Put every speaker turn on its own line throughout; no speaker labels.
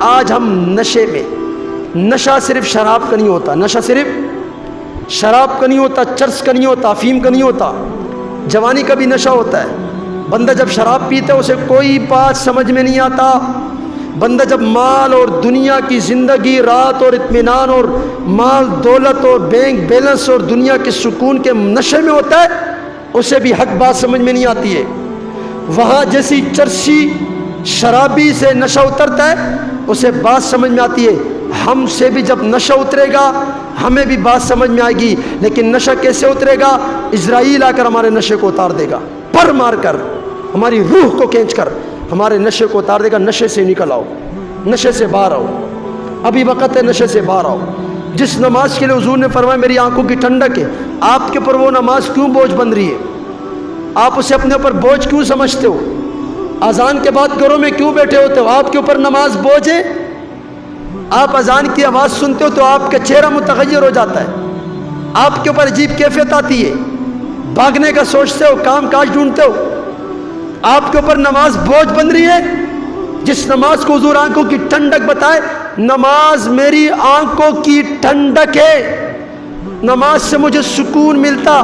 آج ہم نشے میں، نشہ صرف شراب کا نہیں ہوتا، نشہ صرف شراب کا نہیں ہوتا، چرس کا نہیں ہوتا، افیم کا نہیں ہوتا، جوانی کا بھی نشہ ہوتا ہے۔ بندہ جب شراب پیتا ہے اسے کوئی بات سمجھ میں نہیں آتا، بندہ جب مال اور دنیا کی زندگی، رات اور اطمینان اور مال دولت اور بینک بیلنس اور دنیا کے سکون کے نشے میں ہوتا ہے، اسے بھی حق بات سمجھ میں نہیں آتی ہے۔ وہاں جیسی چرسی شرابی سے نشہ اترتا ہے اسے بات سمجھ میں آتی ہے، ہم سے بھی جب نشہ اترے گا ہمیں بھی بات سمجھ میں آئے گی، لیکن نشہ کیسے اترے گا؟ اسرائیل آ کر ہمارے نشے کو اتار دے گا، پر مار کر، ہماری روح کو کھینچ کر ہمارے نشے کو اتار دے گا۔ نشے سے نکل آؤ، نشے سے باہر آؤ، ابھی وقت ہے، نشے سے باہر آؤ۔ جس نماز کے لیے حضور نے فرمایا میری آنکھوں کی ٹھنڈک ہے، آپ کے اوپر وہ نماز کیوں بوجھ بن رہی ہے؟ آپ اسے اپنے اوپر بوجھ کیوں سمجھتے ہو؟ اذان کے بعد گھروں میں کیوں بیٹھے ہوتے ہو؟ آپ کے اوپر نماز بوجھ ہے؟ آپ اذان کی آواز سنتے ہو تو آپ کا چہرہ متغیر ہو جاتا ہے، آپ کے اوپر عجیب کیفیت آتی ہے، بھاگنے کا سوچتے ہو، کام کاج ڈھونڈتے ہو، آپ کے اوپر نماز بوجھ بن رہی ہے۔ جس نماز کو حضور آنکھوں کی ٹھنڈک بتائے، نماز میری آنکھوں کی ٹھنڈک ہے، نماز سے مجھے سکون ملتا،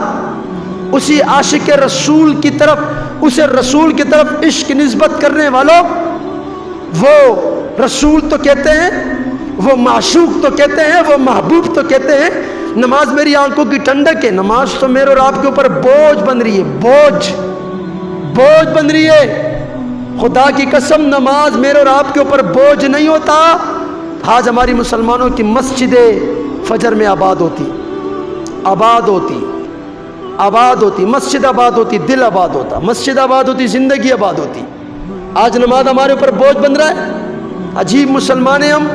اسی عاشق رسول کی طرف، اسے رسول کی طرف عشق نسبت کرنے والوں، وہ رسول تو کہتے ہیں، وہ معشوق تو کہتے ہیں، وہ محبوب تو کہتے ہیں، نماز میری آنکھوں کی ٹھنڈک ہے۔ نماز تو میرے اور آپ کے اوپر بوجھ بن رہی ہے، بوجھ بن رہی ہے۔ خدا کی قسم نماز میرے اور آپ کے اوپر بوجھ نہیں ہوتا، آج ہماری مسلمانوں کی مسجدیں فجر میں آباد ہوتی، مسجد آباد ہوتی، دل آباد ہوتا، مسجد آباد ہوتی، زندگی آباد ہوتی۔ آج نماز ہمارے اوپر بوجھ بن رہا ہے، عجیب مسلمان ہیں ہم۔